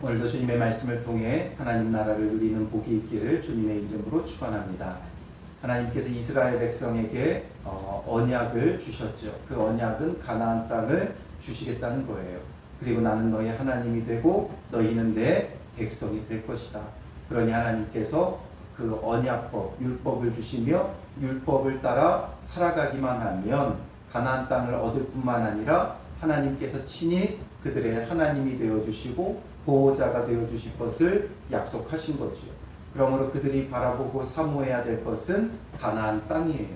오늘도 주님의 말씀을 통해 하나님 나라를 누리는 복이 있기를 주님의 이름으로 축원합니다. 하나님께서 이스라엘 백성에게 언약을 주셨죠. 그 언약은 가나안 땅을 주시겠다는 거예요. 그리고 나는 너의 하나님이 되고 너희는 내 백성이 될 것이다. 그러니 하나님께서 그 언약법, 율법을 주시며 율법을 따라 살아가기만 하면 가나안 땅을 얻을 뿐만 아니라 하나님께서 친히 그들의 하나님이 되어주시고 보호자가 되어주실 것을 약속하신 거지요. 그러므로 그들이 바라보고 사모해야 될 것은 가나안 땅이에요.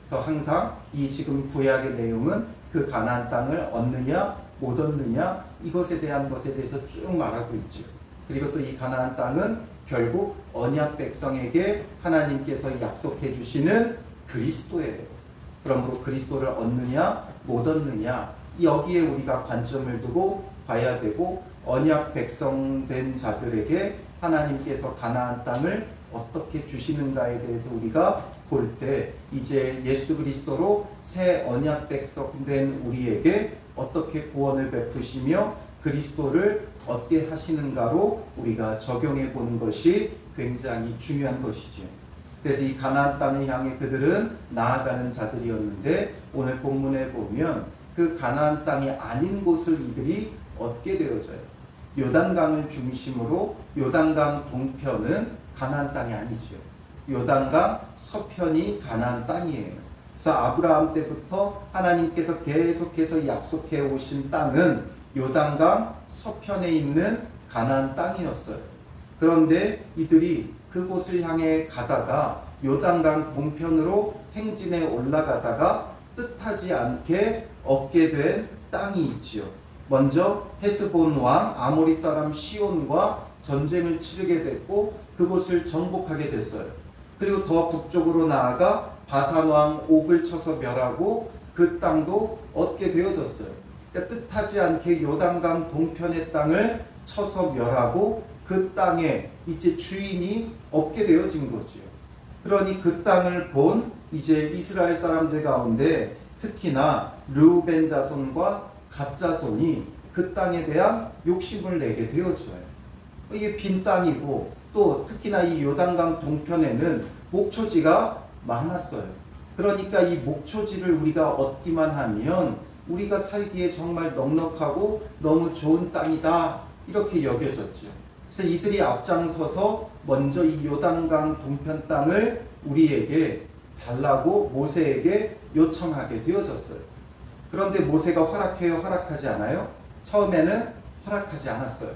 그래서 항상 이 지금 구약의 내용은 그 가나안 땅을 얻느냐 못 얻느냐 이것에 대한 것에 대해서 쭉 말하고 있죠. 그리고 또 이 가나안 땅은 결국 언약 백성에게 하나님께서 약속해 주시는 그리스도예요. 그러므로 그리스도를 얻느냐 못 얻느냐 여기에 우리가 관점을 두고 봐야 되고, 언약 백성 된 자들에게 하나님께서 가나안 땅을 어떻게 주시는가에 대해서 우리가 볼 때 이제 예수 그리스도로 새 언약 백성 된 우리에게 어떻게 구원을 베푸시며 그리스도를 얻게 하시는가로 우리가 적용해 보는 것이 굉장히 중요한 것이죠. 그래서 이 가나안 땅을 향해 그들은 나아가는 자들이었는데, 오늘 본문에 보면 그 가나안 땅이 아닌 곳을 이들이 얻게 되어져요. 요단강을 중심으로 요단강 동편은 가나안 땅이 아니죠. 요단강 서편이 가나안 땅이에요. 그래서 아브라함 때부터 하나님께서 계속해서 약속해 오신 땅은 요단강 서편에 있는 가나안 땅이었어요. 그런데 이들이 그곳을 향해 가다가 요단강 동편으로 행진에 올라가다가 뜻하지 않게 얻게 된 땅이 있지요. 먼저 헤스본 왕 아모리 사람 시온과 전쟁을 치르게 됐고 그곳을 정복하게 됐어요. 그리고 더 북쪽으로 나아가 바산 왕 옥을 쳐서 멸하고 그 땅도 얻게 되어졌어요. 그러니까 뜻하지 않게 요단강 동편의 땅을 쳐서 멸하고 그 땅에 이제 주인이 없게 되어진 거죠. 그러니 그 땅을 본 이제 이스라엘 사람들 가운데 특히나 르우벤 자손과 갓 자손이 그 땅에 대한 욕심을 내게 되어져요. 이게 빈 땅이고 또 특히나 이 요단강 동편에는 목초지가 많았어요. 그러니까 이 목초지를 우리가 얻기만 하면 우리가 살기에 정말 넉넉하고 너무 좋은 땅이다 이렇게 여겨졌죠. 그래서 이들이 앞장서서 먼저 이 요단강 동편 땅을 우리에게 달라고 모세에게 요청하게 되어졌어요. 그런데 모세가 허락해요? 허락하지 않아요? 처음에는 허락하지 않았어요.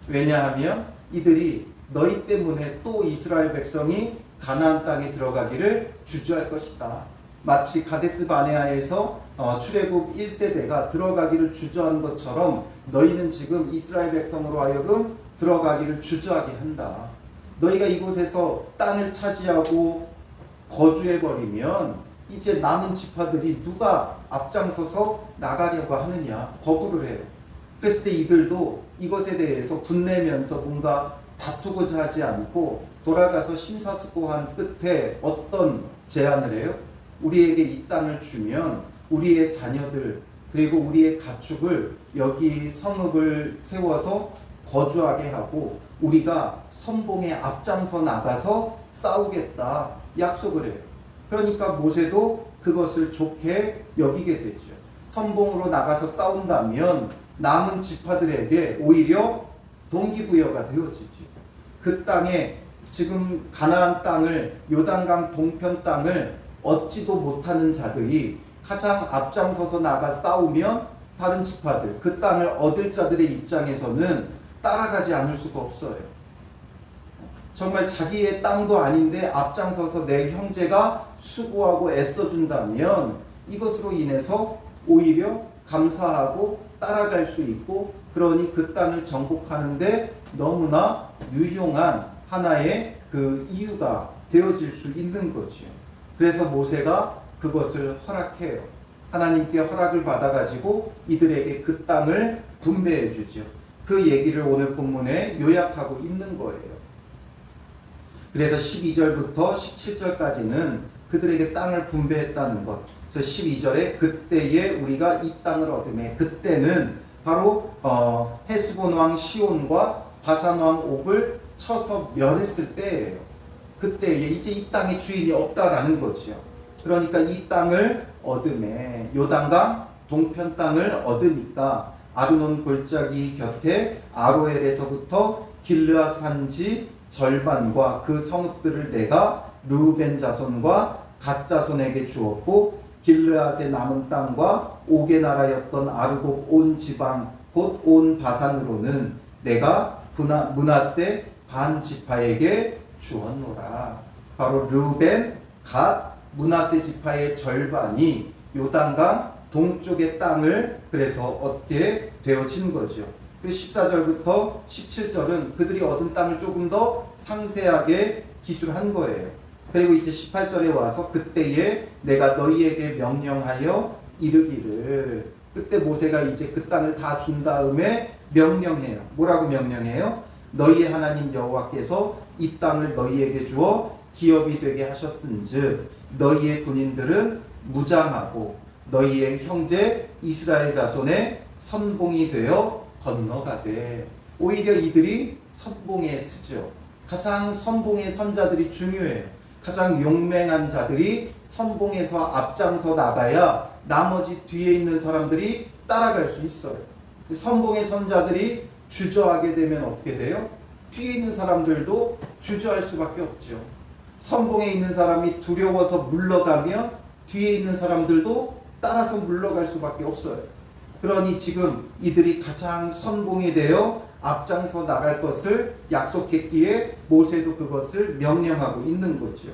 왜냐하면 이들이 너희 때문에 또 이스라엘 백성이 가나안 땅에 들어가기를 주저할 것이다. 마치 가데스 바네아에서 출애굽 1세대가 들어가기를 주저한 것처럼 너희는 지금 이스라엘 백성으로 하여금 들어가기를 주저하게 한다. 너희가 이곳에서 땅을 차지하고 거주해버리면 이제 남은 지파들이 누가 앞장서서 나가려고 하느냐 거부를 해요. 그랬을 때 이들도 이것에 대해서 분내면서 뭔가 다투고자 하지 않고 돌아가서 심사숙고한 끝에 어떤 제안을 해요? 우리에게 이 땅을 주면 우리의 자녀들 그리고 우리의 가축을 여기 성읍을 세워서 거주하게 하고 우리가 선봉에 앞장서 나가서 싸우겠다 약속을 해요. 그러니까 모세도 그것을 좋게 여기게 되죠. 선봉으로 나가서 싸운다면 남은 지파들에게 오히려 동기부여가 되어지죠. 그 땅에 지금 가나안 땅을 요단강 동편 땅을 얻지도 못하는 자들이 가장 앞장서서 나가 싸우면 다른 지파들 그 땅을 얻을 자들의 입장에서는 따라가지 않을 수가 없어요. 정말 자기의 땅도 아닌데 앞장서서 내 형제가 수고하고 애써준다면 이것으로 인해서 오히려 감사하고 따라갈 수 있고, 그러니 그 땅을 정복하는데 너무나 유용한 하나의 그 이유가 되어질 수 있는 거죠. 그래서 모세가 그것을 허락해요. 하나님께 허락을 받아가지고 이들에게 그 땅을 분배해 주죠. 그 얘기를 오늘 본문에 요약하고 있는 거예요. 그래서 12절부터 17절까지는 그들에게 땅을 분배했다는 것. 그래서 12절에 그때에 우리가 이 땅을 얻으매, 그때는 바로 헤스본 왕 시온과 바산 왕 옥을 쳐서 멸했을 때예요. 그때에 이제 이 땅의 주인이 없다라는 거죠. 그러니까 이 땅을 얻음에 요단강 동편 땅을 얻으니까 아르논 골짜기 곁에 아로엘에서부터 길르앗 산지 절반과 그 성읍들을 내가 르우벤 자손과 갓 자손에게 주었고 길르앗의 남은 땅과 옥의 나라였던 아르곱 온 지방 곧 온 바산으로는 내가 므낫세 반 지파에게 주었노라. 바로 르우벤, 갓, 므낫세 지파의 절반이 요단강 동쪽의 땅을 그래서 얻게 되어진 거죠. 그리고 14절부터 17절은 그들이 얻은 땅을 조금 더 상세하게 기술한 거예요. 그리고 이제 18절에 와서 그때에 내가 너희에게 명령하여 이르기를, 그때 모세가 이제 그 땅을 다 준 다음에 명령해요. 뭐라고 명령해요? 너희의 하나님 여호와께서 이 땅을 너희에게 주어 기업이 되게 하셨은즉 너희의 군인들은 무장하고 너희의 형제 이스라엘 자손의 선봉이 되어 건너가되. 오히려 이들이 선봉에 서죠. 가장 선봉의 선자들이 중요해요. 가장 용맹한 자들이 선봉에서 앞장서 나가야 나머지 뒤에 있는 사람들이 따라갈 수 있어요. 선봉의 선자들이 주저하게 되면 어떻게 돼요? 뒤에 있는 사람들도 주저할 수밖에 없죠. 선봉에 있는 사람이 두려워서 물러가면 뒤에 있는 사람들도 따라서 물러갈 수밖에 없어요. 그러니 지금 이들이 가장 선봉이 되어 앞장서 나갈 것을 약속했기에 모세도 그것을 명령하고 있는 거죠.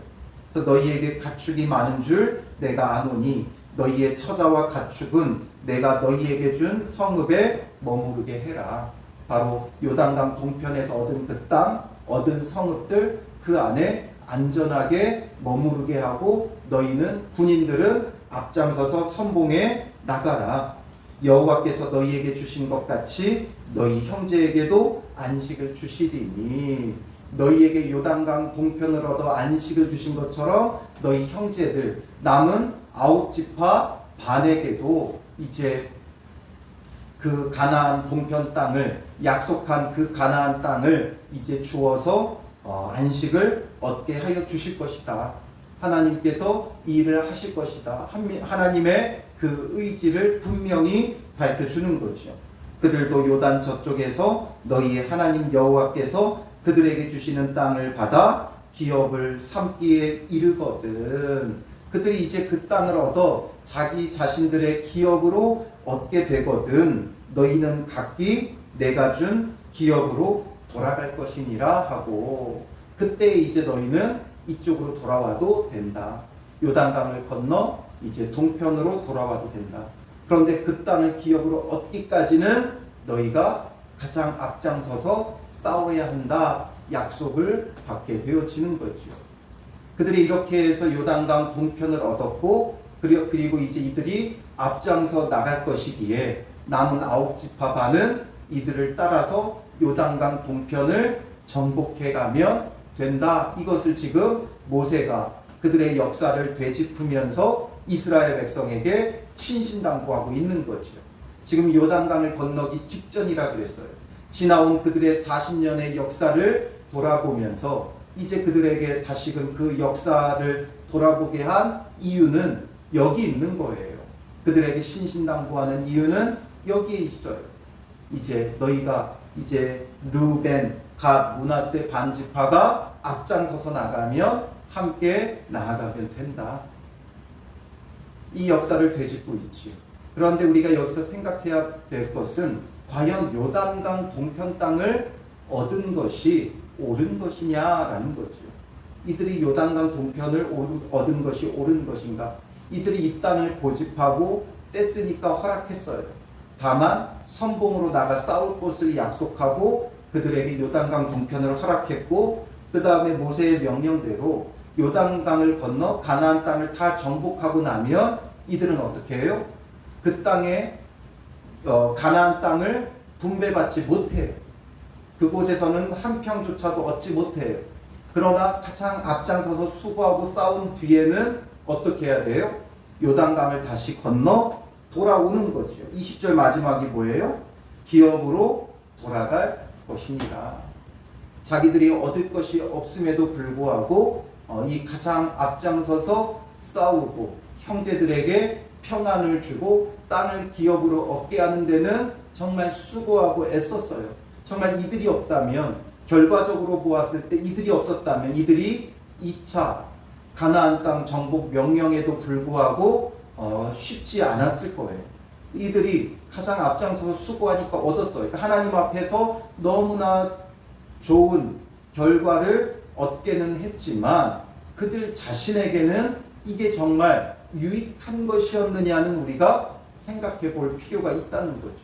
그래서 너희에게 가축이 많은 줄 내가 아노니 너희의 처자와 가축은 내가 너희에게 준 성읍에 머무르게 해라. 바로 요단강 동편에서 얻은 그 땅, 얻은 성읍들 그 안에 안전하게 머무르게 하고 너희는 군인들은 앞장서서 선봉에 나가라. 여호와께서 너희에게 주신 것 같이 너희 형제에게도 안식을 주시리니, 너희에게 요단강 동편을 얻어 안식을 주신 것처럼 너희 형제들 남은 9지파 반에게도 이제 그 가나안 동편 땅을, 약속한 그 가나안 땅을 이제 주어서 안식을 얻게 하여 주실 것이다. 하나님께서 이 일을 하실 것이다. 하나님의 그 의지를 분명히 밝혀주는 거죠. 그들도 요단 저쪽에서 너희의 하나님 여호와께서 그들에게 주시는 땅을 받아 기업을 삼기에 이르거든. 그들이 이제 그 땅을 얻어 자기 자신들의 기업으로 얻게 되거든. 너희는 각기 내가 준 기업으로 돌아갈 것이니라 하고, 그때 이제 너희는 이쪽으로 돌아와도 된다. 요단강을 건너 이제 동편으로 돌아와도 된다. 그런데 그 땅을 기업으로 얻기까지는 너희가 가장 앞장서서 싸워야 한다. 약속을 받게 되어지는 거죠. 그들이 이렇게 해서 요단강 동편을 얻었고, 그리고 이제 이들이 앞장서 나갈 것이기에 남은 9지파 반은 이들을 따라서 요단강 동편을 정복해 가면 된다. 이것을 지금 모세가 그들의 역사를 되짚으면서 이스라엘 백성에게 신신당부하고 있는 거죠. 지금 요단강을 건너기 직전이라 그랬어요. 지나온 그들의 40년의 역사를 돌아보면서 이제 그들에게 다시금 그 역사를 돌아보게 한 이유는 여기 있는 거예요. 그들에게 신신당부하는 이유는 여기에 있어요. 이제 너희가 이제 르우벤, 갓, 므낫세 반지파가 앞장서서 나가면 함께 나아가면 된다. 이 역사를 되짚고 있지. 그런데 우리가 여기서 생각해야 될 것은 과연 요단강 동편 땅을 얻은 것이 옳은 것이냐라는 거죠. 이들이 요단강 동편을 얻은 것이 옳은 것인가? 이들이 이 땅을 고집하고 뗐으니까 허락했어요. 다만 선봉으로 나가 싸울 곳을 약속하고 그들에게 요단강 동편을 허락했고, 그 다음에 모세의 명령대로 요단강을 건너 가나안 땅을 다 정복하고 나면 이들은 어떻게 해요? 그 땅에 가나안 땅을 분배받지 못해요. 그곳에서는 한 평조차도 얻지 못해요. 그러나 가장 앞장서서 수고하고 싸운 뒤에는 어떻게 해야 돼요? 요단강을 다시 건너 돌아오는 거죠. 20절 마지막이 뭐예요? 기업으로 돌아갈 것입니다. 자기들이 얻을 것이 없음에도 불구하고 이 가장 앞장서서 싸우고 형제들에게 평안을 주고 땅을 기업으로 얻게 하는 데는 정말 수고하고 애썼어요. 정말 이들이 없다면, 결과적으로 보았을 때 이들이 없었다면 이들이 2차 가나안 땅 정복 명령에도 불구하고 쉽지 않았을 거예요. 이들이 가장 앞장서서 수고하니까 얻었어요. 그러니까 하나님 앞에서 너무나 좋은 결과를 얻게는 했지만 그들 자신에게는 이게 정말 유익한 것이었느냐는 우리가 생각해 볼 필요가 있다는 거죠.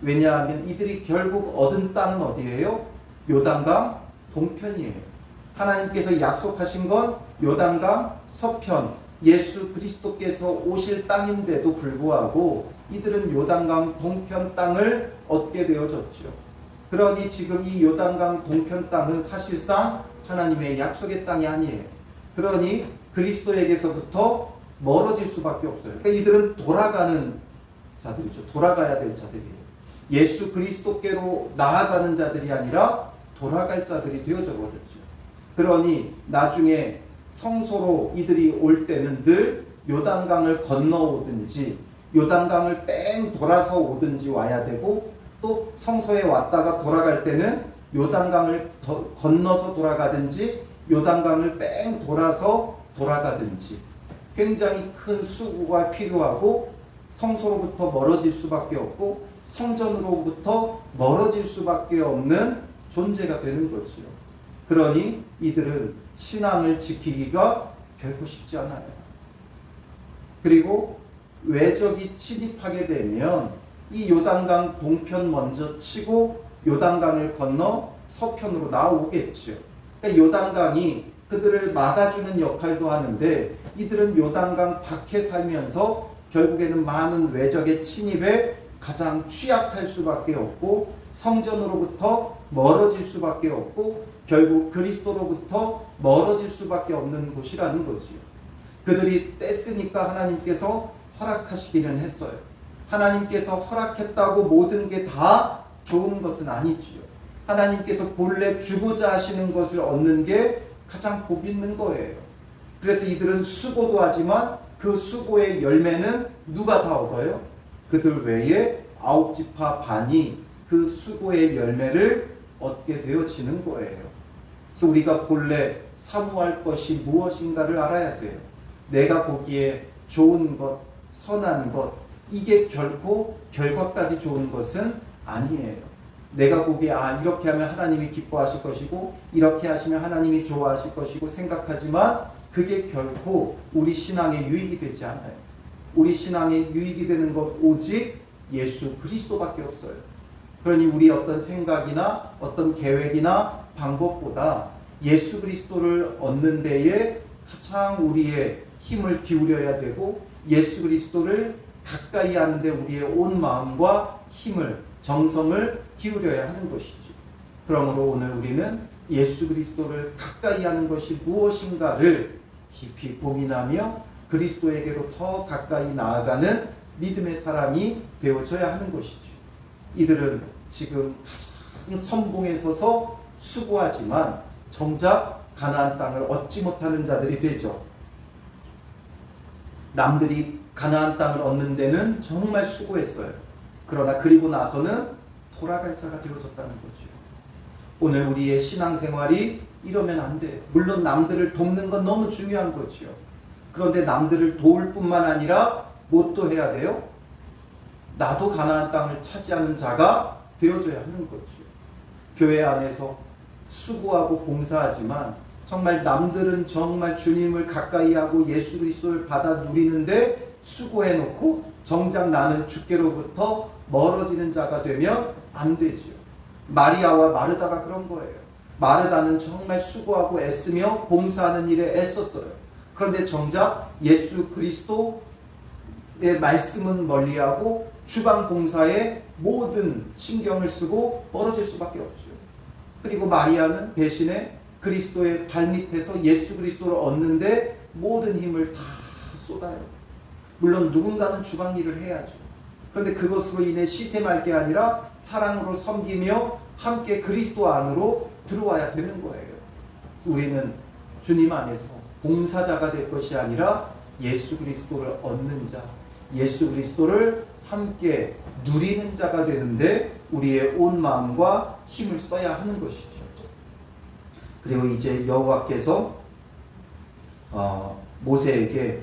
왜냐하면 이들이 결국 얻은 땅은 어디예요? 요단강 동편이에요. 하나님께서 약속하신 건 요단강 서편, 예수 그리스도께서 오실 땅인데도 불구하고 이들은 요단강 동편 땅을 얻게 되어졌죠. 그러니 지금 이 요단강 동편 땅은 사실상 하나님의 약속의 땅이 아니에요. 그러니 그리스도에게서부터 멀어질 수밖에 없어요. 그러니까 이들은 돌아가는 자들이죠. 돌아가야 될 자들이에요. 예수 그리스도께로 나아가는 자들이 아니라 돌아갈 자들이 되어져 버렸죠. 그러니 나중에 성소로 이들이 올 때는 늘 요단강을 건너오든지 요단강을 뺑 돌아서 오든지 와야 되고, 또 성소에 왔다가 돌아갈 때는 요단강을 건너서 돌아가든지 요단강을 뺑 돌아서 돌아가든지 굉장히 큰 수고가 필요하고 성소로부터 멀어질 수밖에 없고 성전으로부터 멀어질 수밖에 없는 존재가 되는 거지요. 그러니 이들은 신앙을 지키기가 결코 쉽지 않아요. 그리고 외적이 침입하게 되면 이 요단강 동편 먼저 치고 요단강을 건너 서편으로 나오겠죠. 그러니까 요단강이 그들을 막아주는 역할도 하는데 이들은 요단강 밖에 살면서 결국에는 많은 외적의 침입에 가장 취약할 수밖에 없고 성전으로부터 멀어질 수밖에 없고 결국 그리스도로부터 멀어질 수밖에 없는 곳이라는 거지요. 그들이 뗐으니까 하나님께서 허락하시기는 했어요. 하나님께서 허락했다고 모든 게 다 좋은 것은 아니지요. 하나님께서 본래 주고자 하시는 것을 얻는 게 가장 복 있는 거예요. 그래서 이들은 수고도 하지만 그 수고의 열매는 누가 다 얻어요? 그들 외에 9지파 반이 그 수고의 열매를 얻게 되어지는 거예요. 그래서 우리가 본래 사모할 것이 무엇인가를 알아야 돼요. 내가 보기에 좋은 것, 선한 것, 이게 결코 결과까지 좋은 것은 아니에요. 내가 보기에 이렇게 하면 하나님이 기뻐하실 것이고 이렇게 하시면 하나님이 좋아하실 것이고 생각하지만 그게 결코 우리 신앙에 유익이 되지 않아요. 우리 신앙에 유익이 되는 것 오직 예수 그리스도밖에 없어요. 그러니 우리 어떤 생각이나 어떤 계획이나 방법보다 예수 그리스도를 얻는 데에 가장 우리의 힘을 기울여야 되고 예수 그리스도를 가까이 하는데 우리의 온 마음과 힘을, 정성을 기울여야 하는 것이죠. 그러므로 오늘 우리는 예수 그리스도를 가까이 하는 것이 무엇인가를 깊이 고민하며 그리스도에게로 더 가까이 나아가는 믿음의 사람이 되어져야 하는 것이죠. 이들은 지금 가장 선봉에 서서 수고하지만 정작 가나안 땅을 얻지 못하는 자들이 되죠. 남들이 가나안 땅을 얻는 데는 정말 수고했어요. 그러나 그리고 나서는 돌아갈 자가 되어졌다는 거죠. 오늘 우리의 신앙생활이 이러면 안 돼요. 물론 남들을 돕는 건 너무 중요한 거죠. 그런데 남들을 도울 뿐만 아니라 뭣도 해야 돼요? 나도 가나안 땅을 차지하는 자가 되어줘야 하는 거죠. 교회 안에서 수고하고 봉사하지만 정말 남들은 정말 주님을 가까이 하고 예수 그리스도를 받아 누리는데 수고해놓고 정작 나는 주께로부터 멀어지는 자가 되면 안 되죠. 마리아와 마르다가 그런 거예요. 마르다는 정말 수고하고 애쓰며 봉사하는 일에 애썼어요. 그런데 정작 예수 그리스도의 말씀은 멀리하고 주방 봉사에 모든 신경을 쓰고 멀어질 수밖에 없죠. 그리고 마리아는 대신에 그리스도의 발밑에서 예수 그리스도를 얻는데 모든 힘을 다 쏟아요. 물론 누군가는 주방 일을 해야죠. 그런데 그것으로 인해 시샘할 게 아니라 사랑으로 섬기며 함께 그리스도 안으로 들어와야 되는 거예요. 우리는 주님 안에서 봉사자가 될 것이 아니라 예수 그리스도를 얻는 자, 예수 그리스도를 함께 누리는 자가 되는데 우리의 온 마음과 힘을 써야 하는 것이죠. 그리고 이제 여호와께서 모세에게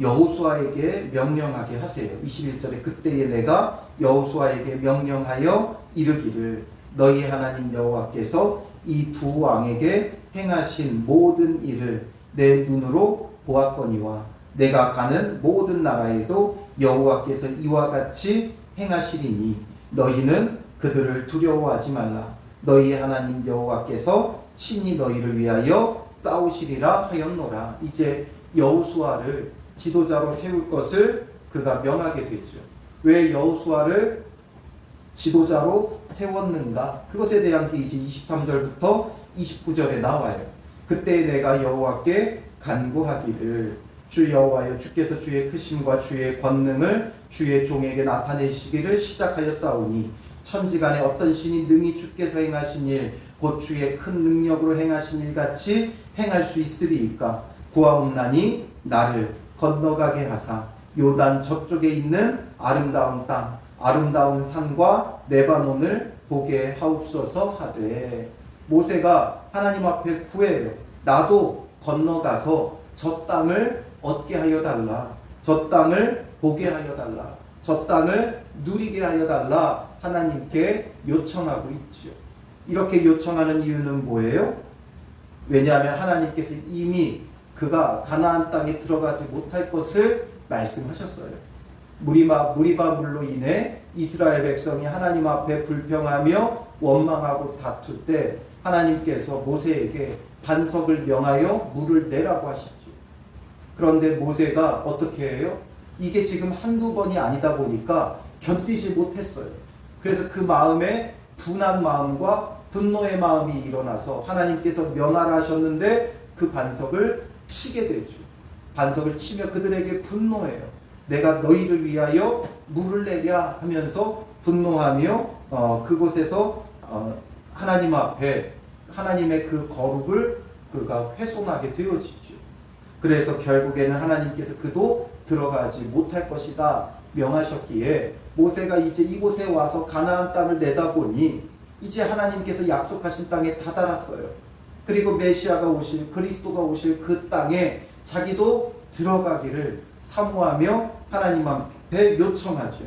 여호수아에게 명령하게 하세요. 21절에 그때에 내가 여호수아에게 명령하여 이르기를 너희 하나님 여호와께서 이 두 왕에게 행하신 모든 일을 내 눈으로 보았거니와 내가 가는 모든 나라에도 여호와께서 이와 같이 행하시리니 너희는 그들을 두려워하지 말라. 너희 하나님 여호와께서 친히 너희를 위하여 싸우시리라 하였노라. 이제 여호수아를 지도자로 세울 것을 그가 명하게 되죠. 왜 여호수아를 지도자로 세웠는가? 그것에 대한 게 이제 23절부터 29절에 나와요. 그때 내가 여호와께 간구하기를 주 여호와여 주께서 주의 크심과 주의 권능을 주의 종에게 나타내시기를 시작하였사오니 천지간에 어떤 신이 능히 주께서 행하신 일 곧 주의 큰 능력으로 행하신 일 같이 행할 수 있으리이까 구하옵나니 나를 건너가게 하사 요단 저쪽에 있는 아름다운 땅 아름다운 산과 레바논을 보게 하옵소서 하되 모세가 하나님 앞에 구해요. 나도 건너가서 저 땅을 얻게 하여 달라. 저 땅을 보게 하여 달라. 저 땅을 누리게 하여 달라. 하나님께 요청하고 있죠. 이렇게 요청하는 이유는 뭐예요? 왜냐하면 하나님께서 이미 그가 가나안 땅에 들어가지 못할 것을 말씀하셨어요. 무리바물로 인해 이스라엘 백성이 하나님 앞에 불평하며 원망하고 다툴 때 하나님께서 모세에게 반석을 명하여 물을 내라고 하시죠. 그런데 모세가 어떻게 해요? 이게 지금 한두 번이 아니다 보니까 견디지 못했어요. 그래서 그 마음에 분한 마음과 분노의 마음이 일어나서 하나님께서 명하라 하셨는데 그 반석을 치게 되죠. 반석을 치며 그들에게 분노해요. 내가 너희를 위하여 물을 내랴 하면서 분노하며 그곳에서 하나님 앞에 하나님의 그 거룩을 그가 훼손하게 되어지죠. 그래서 결국에는 하나님께서 그도 들어가지 못할 것이다 명하셨기에 모세가 이제 이곳에 와서 가나안 땅을 내다보니 이제 하나님께서 약속하신 땅에 다다랐어요. 그리고 메시아가 오실 그리스도가 오실 그 땅에 자기도 들어가기를 사모하며 하나님 앞에 요청하죠.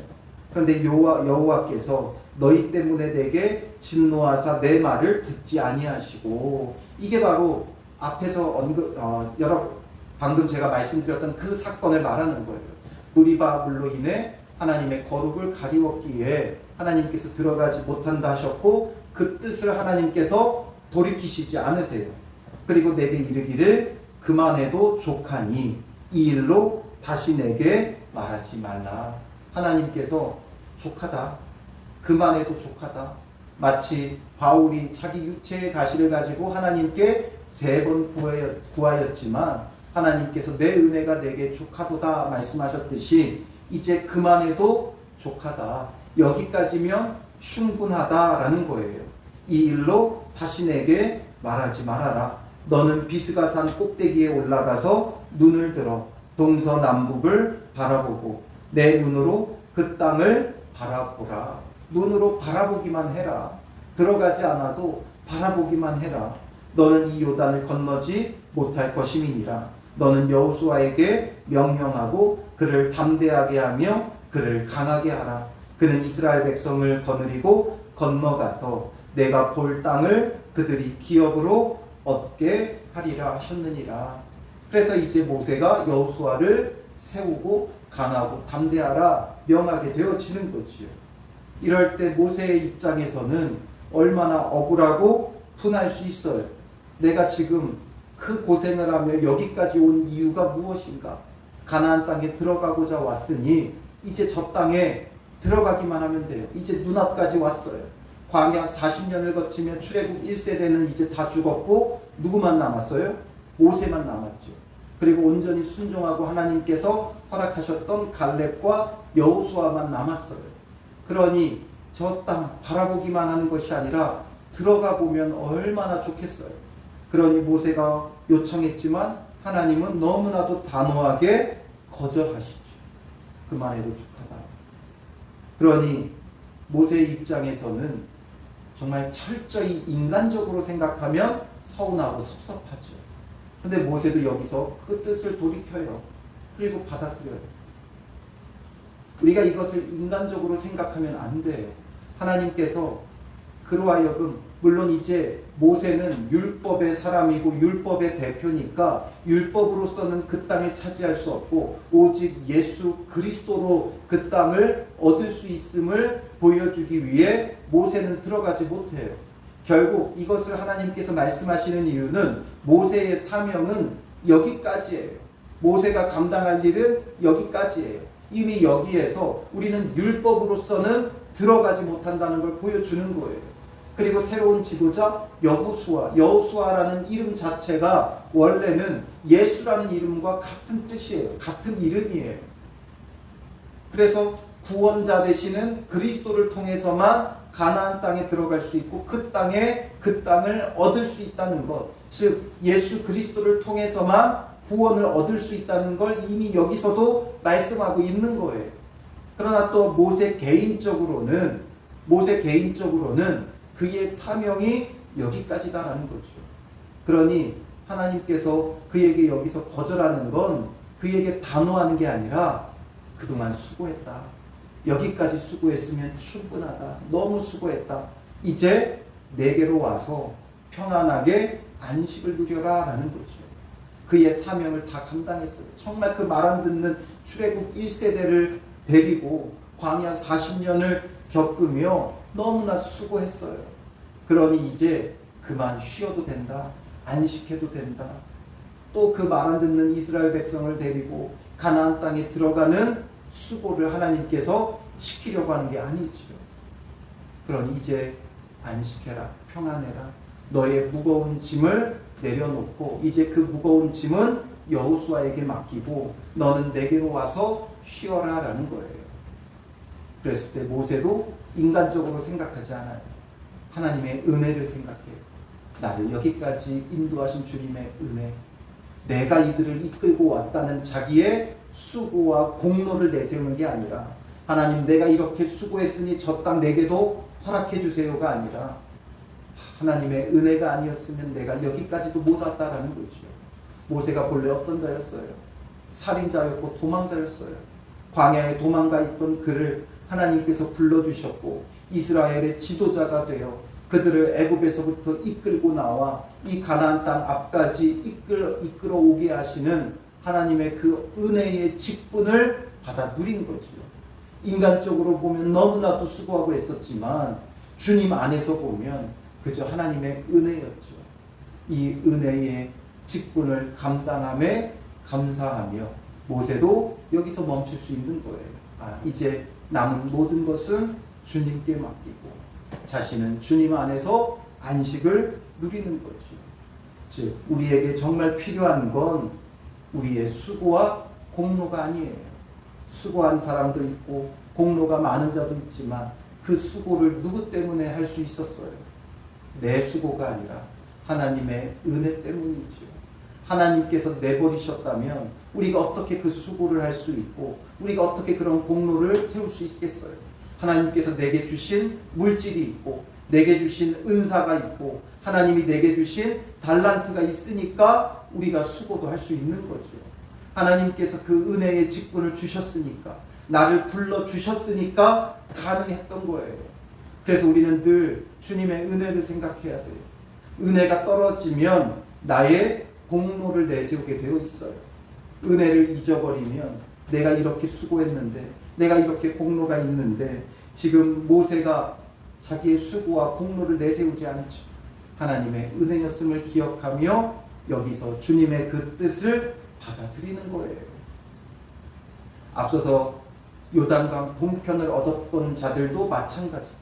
그런데 여호와께서 너희 때문에 내게 진노하사 내 말을 듣지 아니하시고 이게 바로 앞에서 방금 제가 말씀드렸던 그 사건을 말하는 거예요. 무리바물로 인해 하나님의 거룩을 가리웠기에 하나님께서 들어가지 못한다 하셨고 그 뜻을 하나님께서 돌이키시지 않으세요. 그리고 내게 이르기를 그만해도 족하니 이 일로 다시 내게 말하지 말라. 하나님께서 족하다. 그만해도 족하다. 마치 바울이 자기 육체의 가시를 가지고 하나님께 3번 구하였지만 하나님께서 내 은혜가 내게 족하도다 말씀하셨듯이 이제 그만해도 족하다. 여기까지면 충분하다라는 거예요. 이 일로 다시 내게 말하지 말아라. 너는 비스가산 꼭대기에 올라가서 눈을 들어 동서남북을 바라보고 내 눈으로 그 땅을 바라보라. 눈으로 바라보기만 해라. 들어가지 않아도 바라보기만 해라. 너는 이 요단을 건너지 못할 것임이니라. 너는 여호수아에게 명령하고 그를 담대하게 하며 그를 강하게 하라. 그는 이스라엘 백성을 거느리고 건너가서 내가 볼 땅을 그들이 기업으로 얻게 하리라 하셨느니라. 그래서 이제 모세가 여호수아를 세우고 강하고 담대하라 명하게 되어지는 거지요. 이럴 때 모세의 입장에서는 얼마나 억울하고 분할 수 있어요. 내가 지금 그 고생을 하며 여기까지 온 이유가 무엇인가? 가나안 땅에 들어가고자 왔으니 이제 저 땅에 들어가기만 하면 돼요. 이제 눈앞까지 왔어요. 광야 40년을 거치며 출애굽 1세대는 이제 다 죽었고 누구만 남았어요? 모세만 남았죠. 그리고 온전히 순종하고 하나님께서 허락하셨던 갈렙과 여호수아만 남았어요. 그러니 저 땅 바라보기만 하는 것이 아니라 들어가 보면 얼마나 좋겠어요. 그러니 모세가 요청했지만 하나님은 너무나도 단호하게 거절하시죠. 그만해도 족하다. 그러니 모세의 입장에서는 정말 철저히 인간적으로 생각하면 서운하고 섭섭하죠. 근데 모세도 여기서 그 뜻을 돌이켜요. 그리고 받아들여요. 우리가 이것을 인간적으로 생각하면 안 돼요. 하나님께서 그로 하여금, 물론 이제 모세는 율법의 사람이고 율법의 대표니까 율법으로서는 그 땅을 차지할 수 없고 오직 예수 그리스도로 그 땅을 얻을 수 있음을 보여주기 위해 모세는 들어가지 못해요. 결국 이것을 하나님께서 말씀하시는 이유는 모세의 사명은 여기까지예요. 모세가 감당할 일은 여기까지예요. 이미 여기에서 우리는 율법으로서는 들어가지 못한다는 걸 보여주는 거예요. 그리고 새로운 지도자 여호수아라는 이름 자체가 원래는 예수라는 이름과 같은 뜻이에요. 같은 이름이에요. 그래서 구원자 되시는 그리스도를 통해서만 가나안 땅에 들어갈 수 있고 그 땅을 얻을 수 있다는 것, 즉 예수 그리스도를 통해서만 구원을 얻을 수 있다는 걸 이미 여기서도 말씀하고 있는 거예요. 그러나 또 모세 개인적으로는 그의 사명이 여기까지다라는 거죠. 그러니 하나님께서 그에게 여기서 거절하는 건 그에게 단호하는 게 아니라 그동안 수고했다. 여기까지 수고했으면 충분하다. 너무 수고했다. 이제 내게로 와서 평안하게 안식을 누려라 라는 거죠. 그의 사명을 다 감당했어요. 정말 그 말 안 듣는 출애굽 1세대를 데리고 광야 40년을 겪으며 너무나 수고했어요. 그러니 이제 그만 쉬어도 된다. 안식해도 된다. 또 그 말 안 듣는 이스라엘 백성을 데리고 가나안 땅에 들어가는 수고를 하나님께서 시키려고 하는 게 아니죠. 그러니 이제 안식해라. 평안해라. 너의 무거운 짐을 내려놓고 이제 그 무거운 짐은 여호수아에게 맡기고 너는 내게로 와서 쉬어라 라는 거예요. 그랬을 때 모세도 인간적으로 생각하지 않아요. 하나님의 은혜를 생각해요. 나를 여기까지 인도하신 주님의 은혜, 내가 이들을 이끌고 왔다는 자기의 수고와 공로를 내세우는 게 아니라 하나님 내가 이렇게 수고했으니 저 땅 내게도 허락해 주세요가 아니라 하나님의 은혜가 아니었으면 내가 여기까지도 못 왔다라는 거죠. 모세가 본래 어떤 자였어요? 살인자였고 도망자였어요. 광야에 도망가 있던 그를 하나님께서 불러주셨고 이스라엘의 지도자가 되어 그들을 애굽에서부터 이끌고 나와 이 가나안 땅 앞까지 이끌어 오게 하시는 하나님의 그 은혜의 직분을 받아 누린 거죠. 인간적으로 보면 너무나도 수고하고 했었지만 주님 안에서 보면 그저 하나님의 은혜였죠. 이 은혜의 직분을 감당함에 감사하며 모세도 여기서 멈출 수 있는 거예요. 이제 남은 모든 것은 주님께 맡기고 자신은 주님 안에서 안식을 누리는 거죠. 즉 우리에게 정말 필요한 건 우리의 수고와 공로가 아니에요. 수고한 사람도 있고 공로가 많은 자도 있지만 그 수고를 누구 때문에 할 수 있었어요? 내 수고가 아니라 하나님의 은혜 때문이죠. 하나님께서 내버리셨다면 우리가 어떻게 그 수고를 할 수 있고 우리가 어떻게 그런 공로를 세울 수 있겠어요? 하나님께서 내게 주신 물질이 있고 내게 주신 은사가 있고 하나님이 내게 주신 달란트가 있으니까 우리가 수고도 할 수 있는 거죠. 하나님께서 그 은혜의 직분을 주셨으니까 나를 불러주셨으니까 가능했던 거예요. 그래서 우리는 늘 주님의 은혜를 생각해야 돼요. 은혜가 떨어지면 나의 공로를 내세우게 되어 있어요. 은혜를 잊어버리면 내가 이렇게 수고했는데 내가 이렇게 공로가 있는데 지금 모세가 자기의 수고와 공로를 내세우지 않죠. 하나님의 은혜였음을 기억하며 여기서 주님의 그 뜻을 받아들이는 거예요. 앞서서 요단강 동편을 얻었던 자들도 마찬가지죠.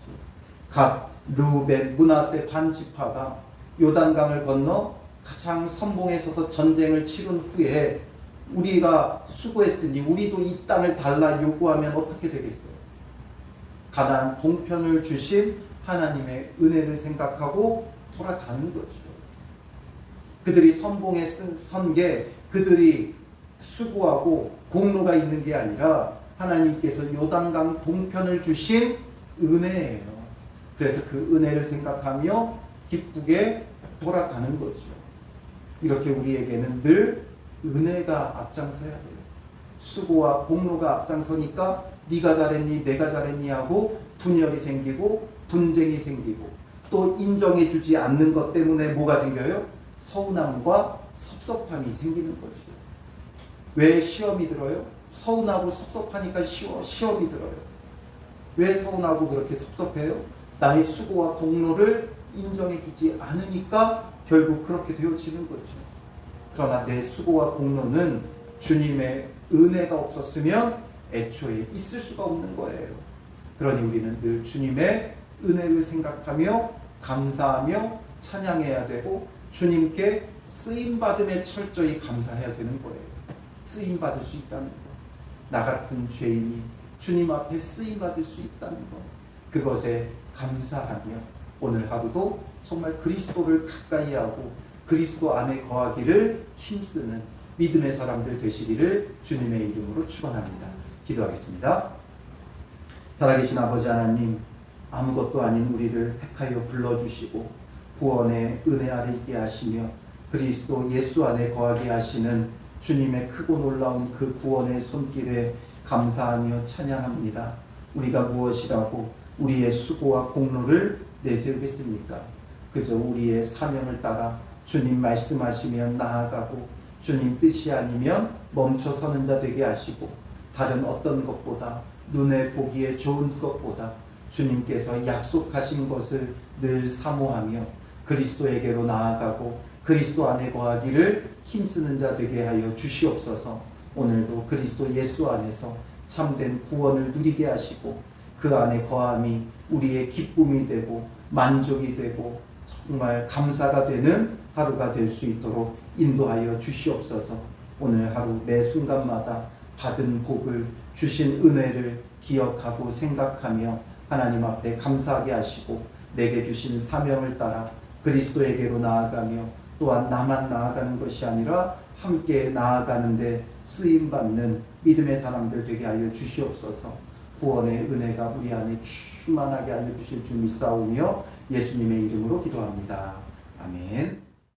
갓, 르우벤, 므낫세 반지파가 요단강을 건너 가장 선봉에 서서 전쟁을 치른 후에 우리가 수고했으니 우리도 이 땅을 달라 요구하면 어떻게 되겠어요? 가나안 동편을 주신 하나님의 은혜를 생각하고 돌아가는 거죠. 그들이 선봉에 선 게 그들이 수고하고 공로가 있는 게 아니라 하나님께서 요단강 동편을 주신 은혜예요. 그래서 그 은혜를 생각하며 기쁘게 돌아가는 거죠. 이렇게 우리에게는 늘 은혜가 앞장서야 돼요. 수고와 공로가 앞장서니까 네가 잘했니 내가 잘했니 하고 분열이 생기고 분쟁이 생기고 또 인정해 주지 않는 것 때문에 뭐가 생겨요? 서운함과 섭섭함이 생기는 거죠. 왜 시험이 들어요? 서운하고 섭섭하니까 시험이 들어요. 왜 서운하고 그렇게 섭섭해요? 나의 수고와 공로를 인정해 주지 않으니까 결국 그렇게 되어지는 거죠. 그러나 내 수고와 공로는 주님의 은혜가 없었으면 애초에 있을 수가 없는 거예요. 그러니 우리는 늘 주님의 은혜를 생각하며 감사하며 찬양해야 되고 주님께 쓰임받음에 철저히 감사해야 되는 거예요. 쓰임받을 수 있다는 것. 나 같은 죄인이 주님 앞에 쓰임받을 수 있다는 것. 그것에 감사하며 오늘 하루도 정말 그리스도를 가까이 하고 그리스도 안에 거하기를 힘쓰는 믿음의 사람들 되시기를 주님의 이름으로 축원합니다. 기도하겠습니다. 살아계신 아버지 하나님, 아무것도 아닌 우리를 택하여 불러주시고 구원의 은혜 아래 있게 하시며 그리스도 예수 안에 거하게 하시는 주님의 크고 놀라운 그 구원의 손길에 감사하며 찬양합니다. 우리가 무엇이라고 우리의 수고와 공로를 내세우겠습니까? 그저 우리의 사명을 따라 주님 말씀하시면 나아가고 주님 뜻이 아니면 멈춰서는 자 되게 하시고 다른 어떤 것보다 눈에 보기에 좋은 것보다 주님께서 약속하신 것을 늘 사모하며 그리스도에게로 나아가고 그리스도 안에 거하기를 힘쓰는 자 되게 하여 주시옵소서. 오늘도 그리스도 예수 안에서 참된 구원을 누리게 하시고 그 안에 거함이 우리의 기쁨이 되고 만족이 되고 정말 감사가 되는 하루가 될 수 있도록 인도하여 주시옵소서. 오늘 하루 매 순간마다 받은 복을 주신 은혜를 기억하고 생각하며 하나님 앞에 감사하게 하시고 내게 주신 사명을 따라 그리스도에게로 나아가며 또한 나만 나아가는 것이 아니라 함께 나아가는데 쓰임받는 믿음의 사람들 되게 하여 주시옵소서. 구원의 은혜가 우리 안에 충만하게 하여 주실 줄 믿사오며 예수님의 이름으로 기도합니다. 아멘.